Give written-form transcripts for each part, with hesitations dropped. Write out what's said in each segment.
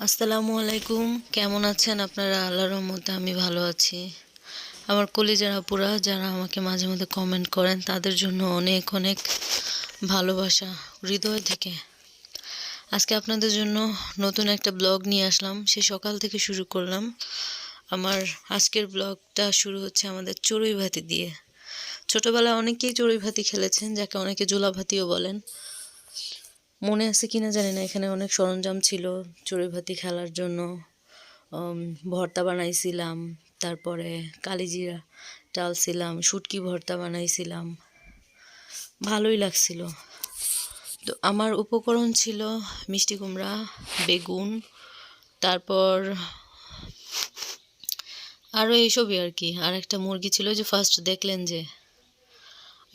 আসসালামু আলাইকুম। কেমন আছেন আপনারা? আল্লাহর রহমতে আমি ভালো আছি। আমার কলিজার আপুরা যারা আমাকে মাঝে মধ্যে কমেন্ট করেন তাদের জন্য অনেক অনেক ভালোবাসা হৃদয় থেকে। আজকে আপনাদের জন্য নতুন একটা ব্লগ নিয়ে আসলাম। সে সকাল থেকে শুরু করলাম। আমার আজকের ব্লগটা শুরু হচ্ছে আমাদের চড়ুই ভাতি দিয়ে। ছোটবেলায় অনেকেই চড়ুই ভাতি খেলেছেন, যাকে অনেকে জোলা ভাতিও বলেন। মনে আছে কিনা জানি না, এখানে অনেক সরঞ্জাম ছিল চড়ুই ভাতি খেলার জন্য। ভর্তা বানাইছিলাম, তারপরে কালিজিরা টালছিলাম, শুটকি ভর্তা বানাইছিলাম, ভালোই লাগছিল। তো আমার উপকরণ ছিল মিষ্টি কুমড়া, বেগুন, তারপর আরও এইসবই আর কি। আর একটা মুরগি ছিল যে ফার্স্ট দেখলেন, যে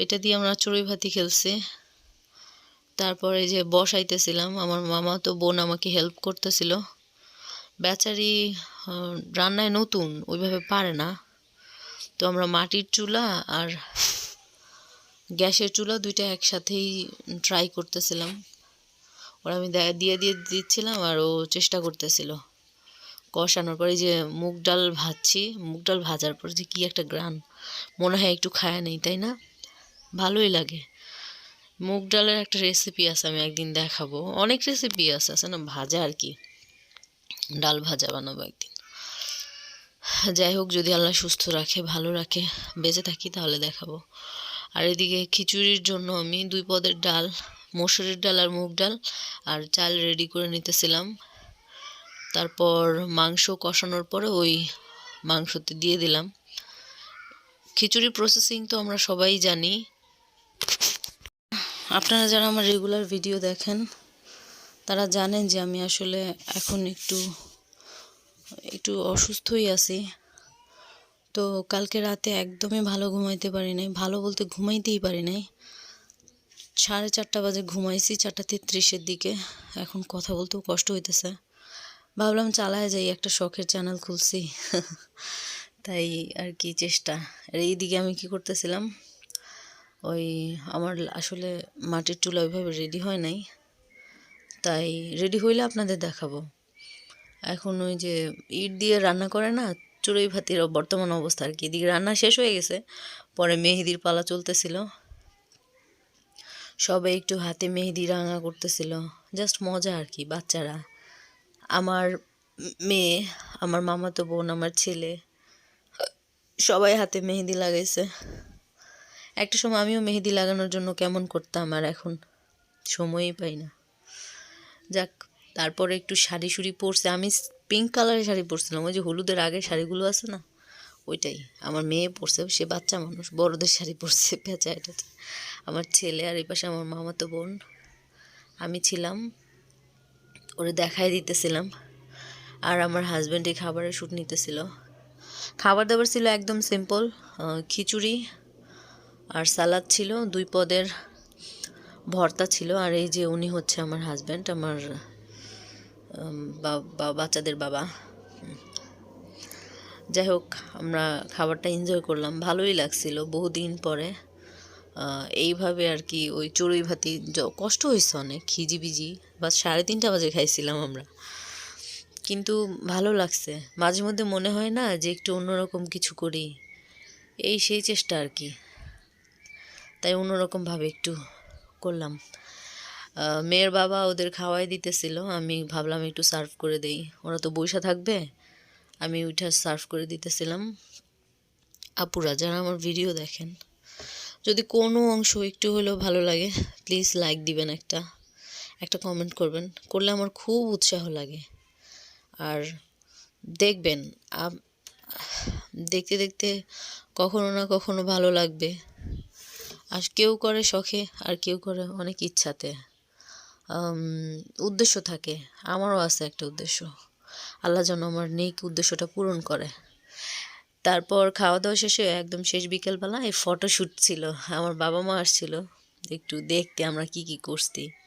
এটা দিয়ে আমরা চড়ুই ভাতি খেলছি। তারপরে যে বসাইতেছিলাম, আমার মামা তো বোন আমাকে হেল্প করতেছিল। বেচারি রান্নায় নতুন, ওইভাবে পারে না। তো আমরা মাটির চুলা আর গ্যাসের চুলা দুইটা একসাথেই ট্রাই করতেছিলাম। ওরা আমি দিয়ে দিয়ে দিচ্ছিলাম আর ও চেষ্টা করতেছিল কষানোর পরে। যে মুগ ডাল ভাজছি, মুগ ডাল ভাজার পর যে কী একটা গ্রান, মনে হয় একটু খায়া নেই, তাই না? ভালোই লাগে। মুগ ডালের একটা রেসিপি আছে, আমি একদিন দেখাবো। অনেক রেসিপি আছে না ভাজা আর কি, ডাল ভাজা বানাবো একদিন। যাই হোক, যদি আল্লাহ সুস্থ রাখে, ভালো রাখে, বেঁচে থাকি তাহলে দেখাবো। আর এদিকে খিচুড়ির জন্য আমি 2 পদের ডাল, মসুরের ডাল আর মুগ ডাল আর চাল রেডি করে নিতেছিলাম। তারপর মাংস কষানোর পরে ওই মাংসতে দিয়ে দিলাম। খিচুড়ি প্রসেসিং তো আমরা সবাই জানি। আপনারা যারা আমার রেগুলার ভিডিও দেখেন তারা জানেন যে আমি আসলে এখন একটু অসুস্থই আছি। তো কালকে রাতে একদমই ভালো ঘুমাইতে পারি নাই। ভালো বলতে ঘুমাইতেই পারি নাই। 4:30 বাজে ঘুমাইছি, 4:33-এর দিকে। এখন কথা বলতেও কষ্ট হইতেছে। ভাবলাম চালায় যাই, একটা শখের চ্যানেল খুলছি তাই আর কি চেষ্টা। আর এইদিকে আমি কি করতেছিলাম, ওই আমার আসলে মাটির চুলা ওইভাবে রেডি হয় নাই, তাই রেডি হইলে আপনাদের দেখাবো। এখন ওই যে ইট দিয়ে রান্না করে না চড়ুই ভাতির বর্তমান অবস্থা আর কি। এদিকে রান্না শেষ হয়ে গেছে, পরে মেহেদির পালা চলতেছিল। সবাই একটু হাতে মেহেদি রাঙা করতেছিল, জাস্ট মজা আর কি, বাচ্চারা। আমার মেয়ে, আমার মামাতো বোন, আমার ছেলে, সবাই হাতে মেহেদি লাগাইছে। একটা সময় আমিও মেহেদি লাগানোর জন্য কেমন করতাম, আর এখন সময়ই পাই না। যাক, তারপরে একটু শাড়ি শুড়ি পরছে। আমি পিঙ্ক কালারের শাড়ি পরছিলাম, ওই যে হলুদের আগের শাড়িগুলো আছে না, ওইটাই। আমার মেয়ে পরছে, সে বাচ্চা মানুষ, বড়দের শাড়ি পরছে, পেঁচা এটা। আমার ছেলে আর এই পাশে আমার মামাতো বোন। আমি ছিলাম, ওরে দেখাই দিতেছিলাম। আর আমার হাজব্যান্ড এই খাবারের শ্যুট নিতেছিল। খাবার দাবার ছিল একদম সিম্পল, খিচুড়ি আর সালাদ ছিল, 2 পদের ভর্তা ছিল। আর এই যে উনি হচ্ছে আমার হাজব্যান্ড, আমার বাচ্চাদের বাবা। যাই হোক, আমরা খাবারটা এনজয় করলাম, ভালোই লাগছিল বহুদিন পরে এইভাবে আর কি। ওই চড়ুই ভাতি কষ্ট হয়েছে অনেক, খিজিবিজি, বা 3:30 বাজে খাইছিলাম আমরা, কিন্তু ভালো লাগছে। মাঝে মধ্যে মনে হয় না যে একটু অন্যরকম কিছু করি, এই সেই চেষ্টা আর কি। তাই অন্যরকমভাবে একটু করলাম। মেয়ের বাবা ওদের খাওয়াই দিতেছিল, আমি ভাবলাম একটু সার্ভ করে দেই, ওরা তো বইসা থাকবে। আমি ওইটা সার্ভ করে দিতেছিলাম। আপুরা যারা আমার ভিডিও দেখেন, যদি কোনো অংশ একটু হলেও ভালো লাগে, প্লিজ লাইক দিবেন, একটা কমেন্ট করবেন, করলে আমার খুব উৎসাহ লাগে। আর দেখবেন, দেখতে দেখতে কখনো না কখনো ভালো লাগবে। আর কেউ করে শখে, আর কেউ করে অনেক ইচ্ছাতে। উদ্দেশ্য থাকে, আমারও আছে একটা উদ্দেশ্য। আল্লাহ যেন আমার নেক উদ্দেশ্যটা পূরণ করে। তারপর খাওয়া দাওয়া শেষে একদম শেষ বিকেলবেলা এই ফটোশ্যুট ছিল। আমার বাবা মা আসছিল একটু দেখতে আমরা কি করছি।